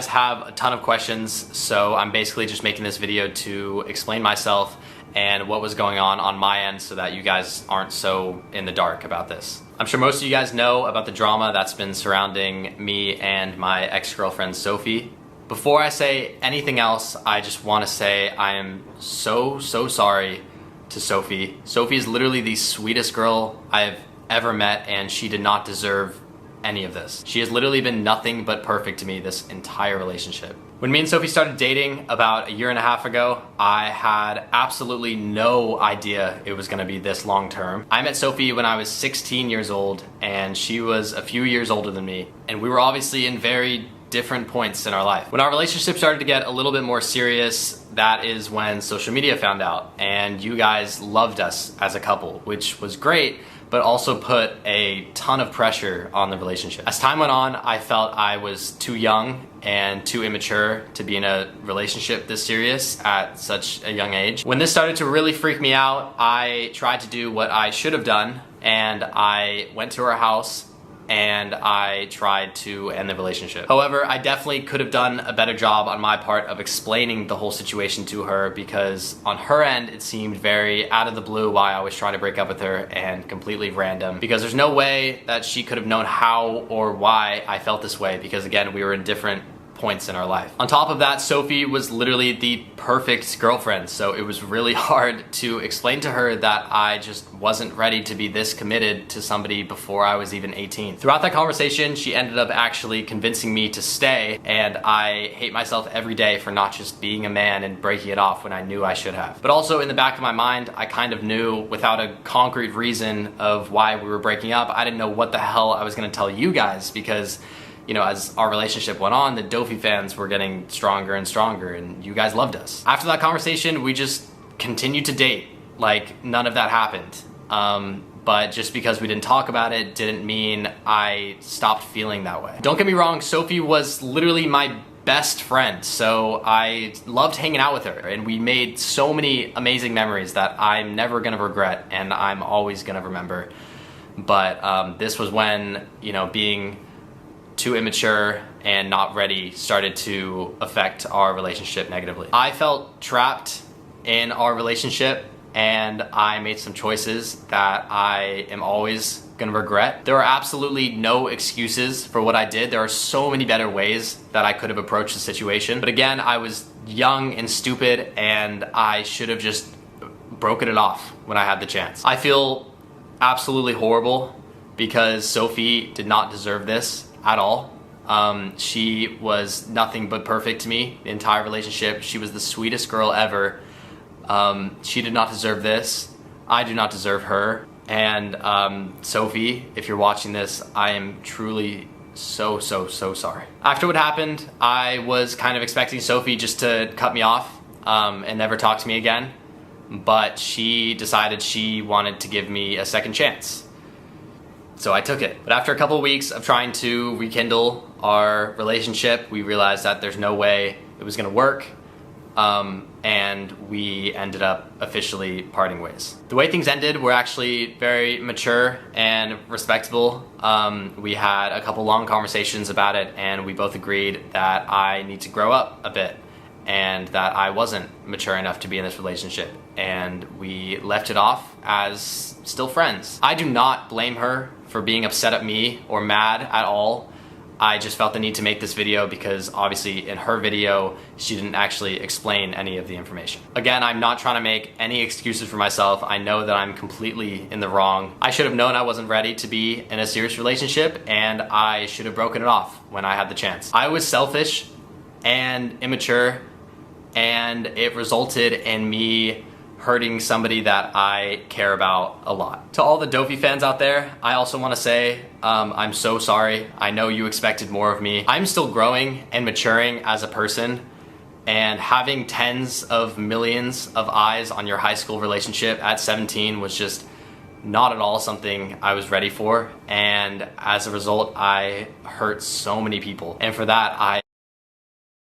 Guys have a ton of questions, so I'm basically just making this video to explain myself and what was going on my end so that you guys aren't so in the dark about this. I'm sure most of you guys know about the drama that's been surrounding me and my ex-girlfriend Sophie. Before I say anything else, I just want to say I am so sorry to Sophie. Sophie is literally the sweetest girl I've ever met, and she did not deserve any of this. She has literally been nothing but perfect to me this entire relationship. When me and Sophie started dating about a year and a half ago, I had absolutely no idea it was gonna be this long term. I met Sophie when I was 16 years old, and she was a few years older than me, and we were obviously in very different points in our life. When our relationship started to get a little bit more serious, that is when social media found out, and you guys loved us as a couple, which was great, but also put a ton of pressure on the relationship. As time went on, I felt I was too young and too immature to be in a relationship this serious at such a young age. When this started to really freak me out, I tried to do what I should have done, and I went to her house and I tried to end the relationship. However, I definitely could have done a better job on my part of explaining the whole situation to her, because on her end, it seemed very out of the blue why I was trying to break up with her and completely random, because there's no way that she could have known how or why I felt this way, because again, we were in different points in our life. On top of that, Sophie was literally the perfect girlfriend, so it was really hard to explain to her that I just wasn't ready to be this committed to somebody before I was even 18. Throughout that conversation, she ended up actually convincing me to stay, and I hate myself every day for not just being a man and breaking it off when I knew I should have. But also in the back of my mind, I kind of knew without a concrete reason of why we were breaking up. I didn't know what the hell I was gonna tell you guys, because you know, as our relationship went on, the Dofi fans were getting stronger and stronger, and you guys loved us. After that conversation, we just continued to date like none of that happened. But just because we didn't talk about it didn't mean I stopped feeling that way. Don't get me wrong, Sophie was literally my best friend, so I loved hanging out with her, and we made so many amazing memories that I'm never gonna regret and I'm always gonna remember. But this was when, you know, being too immature and not ready started to affect our relationship negatively. I felt trapped in our relationship, and I made some choices that I am always gonna regret. There are absolutely no excuses for what I did. There are so many better ways that I could have approached the situation. But again, I was young and stupid, and I should have just broken it off when I had the chance. I feel absolutely horrible because Sophie did not deserve this at all. She was nothing but perfect to me the entire relationship. She was the sweetest girl ever. She did not deserve this. I do not deserve her. And Sophie, if you're watching this, I am truly so sorry. After what happened, I was kind of expecting Sophie just to cut me off and never talk to me again, but she decided she wanted to give me a second chance. So I took it. But after a couple of weeks of trying to rekindle our relationship, we realized that there's no way it was gonna work, and we ended up officially parting ways. The way things ended were actually very mature and respectable. We had a couple long conversations about it, and we both agreed that I need to grow up a bit and that I wasn't mature enough to be in this relationship, and we left it off as still friends. I do not blame her for being upset at me or mad at all. I just felt the need to make this video because obviously in her video, she didn't actually explain any of the information. Again, I'm not trying to make any excuses for myself. I know that I'm completely in the wrong. I should have known I wasn't ready to be in a serious relationship, and I should have broken it off when I had the chance. I was selfish and immature, and it resulted in me hurting somebody that I care about a lot. To all the Dofi fans out there, I also want to say I'm so sorry. I know you expected more of me. I'm still growing and maturing as a person, and having tens of millions of eyes on your high school relationship at 17 was just not at all something I was ready for, and as a result, I hurt so many people, and for that, I